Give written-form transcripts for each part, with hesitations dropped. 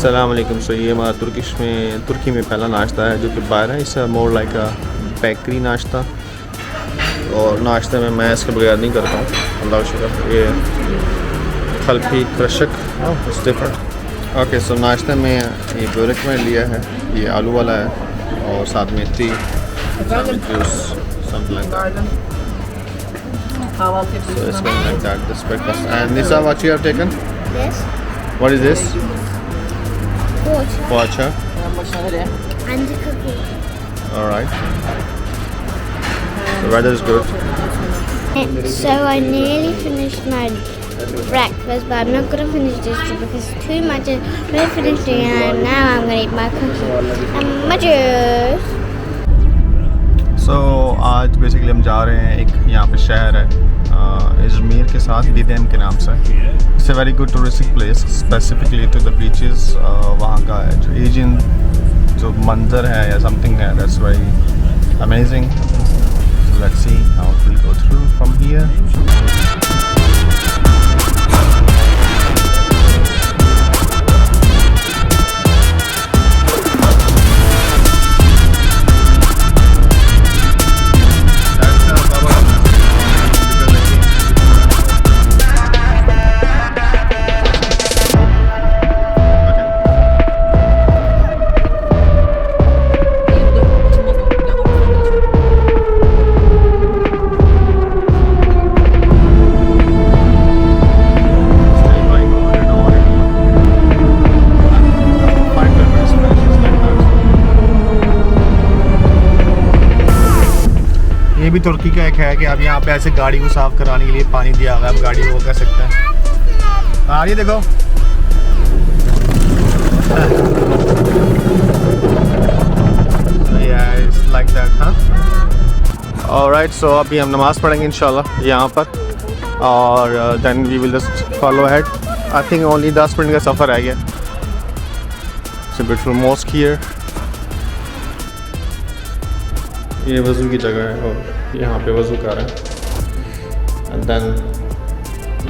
अस्सलाम वालेकुम। सो ये हमारा तुर्की में पहला नाश्ता है जो कि बाहर है। इससे मोर लाइक अ बेकरी नाश्ता, और नाश्ते में मैं इसके बगैर नहीं करता हूँ। अल्लाह का शुक्र। ये खलफी क्रशक इट्स डिफरेंट। ओके, सो नाश्ते में ये बरक में लिया है, ये आलू वाला है और साथ में T juice something like that. So it's going like that, this breakfast. And Nisa, what you have taken? This What is this? water Poacha. and the cookie. Alright. The weather is good. So I nearly finished my breakfast, but I'm not going to finish this because it's too much. I'm going to finish it and now I'm going to eat my cookie and my juice. So आज basically हम जा रहे हैं, एक यहाँ पे शहर है इज़मीर के साथ, दिदेम के नाम से। It's a very good touristic place, specifically to the beaches. वहाँ का जो एजियन जो मंजर है या समथिंग है, that's very amazing. So let's see how we go through from here. ये भी तुर्की का एक है कि आप यहाँ पे ऐसे गाड़ी को साफ कराने के लिए पानी दिया हुआ है, आप गाड़ी को कर सकते हैं। हाँ ये देखो लाइक दैट। हाँ ऑलराइट, सो अभी हम नमाज़ पढ़ेंगे इंशाल्लाह यहाँ पर, और then we will just follow ahead. I think only 10 minute का सफ़र है। It's a beautiful mosque here. ये वज़ू की जगह है और यहाँ पे वज़ू कर रहे हैं, एंड देन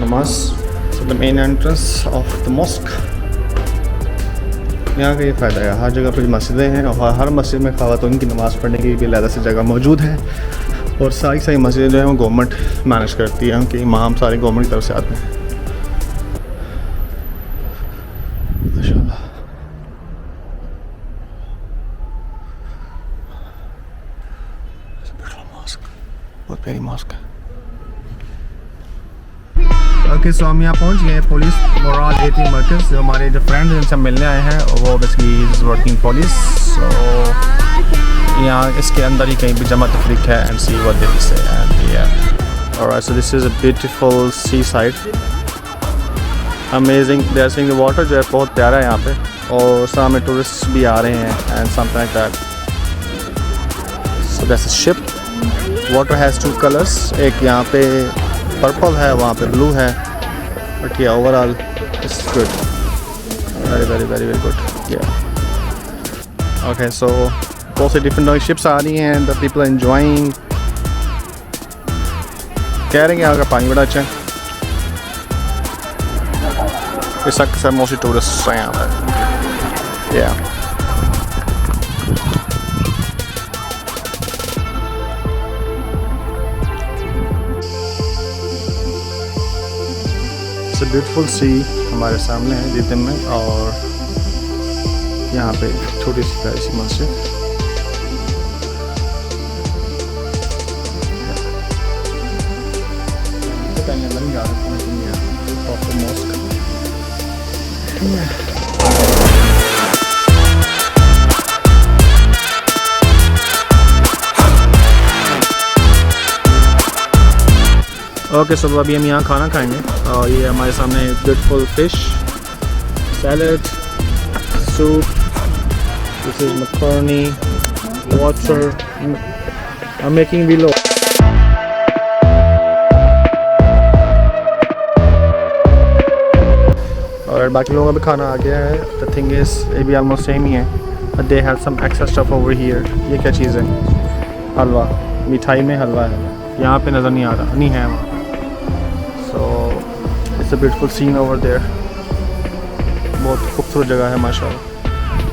नमाज। So the main entrance of the mosque. यहाँ का ये फ़ायदा है, हर जगह पर मस्जिदें हैं और हर मस्जिद में ख़वातीन की नमाज़ पढ़ने की भी अलग से जगह मौजूद है, और सारी मस्जिदें जो हैं वो गवर्नमेंट मैनेज करती है, उनके इमाम सारे गवर्नमेंट की तरफ से आते हैं। माशाल्लाह बहुत प्यारी मॉस्क है। ओके, सो हम यहाँ पहुँच गए हैं पुलिस मोराल 18 मरकज़। जो हमारे जो फ्रेंड्स जिनसे हम मिलने आए हैं वो बेसिकली इज़ वर्किंग पुलिस। सो यहाँ इसके अंदर ही कहीं भी जमा तफरीक है, and see what they say. And yeah alright, so this is a beautiful seaside, amazing. They are seeing the water जो है बहुत प्यारा है यहाँ पे, और सामने टूरिस्ट भी आ रहे हैं and something like that. So that's a ship. Water has 2 colours, एक यहाँ पे पर्पल है, वहाँ पे ब्लू है, बट या overall it's good, very very very very good. या ओके, सो बहुत से डिफरेंट शिप्स आ रही हैं, द पीपल एंजॉइंग। कह रहे हैं यहाँ का पानी बड़ा अच्छा है। इस सब मोस्टली टूरिस्ट हैं यहाँ पर। या ब्यूटीफुल सी हमारे सामने है दिदम में, और यहाँ पे छोटी सी प्यारी सी मस्जिद। ओके, सो अभी हम यहाँ खाना खाएंगे, और ये हमारे सामने beautiful fish salad, soup, this is macaroni, water, I am making below. और बाकी लोगों का भी खाना आ गया है। द थिंग इज ये भी ऑलमोस्ट सेम ही है, but they have some extra stuff over here. ये क्या चीज़ है? हलवा, मिठाई में हलवा है, यहाँ पे नज़र नहीं आ रहा, नहीं है वहाँ। So it's a beautiful scene over there. बहुत खूबसूरत जगह है माशाल्लाह,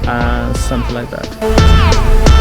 एंड समथिंग लाइक दैट.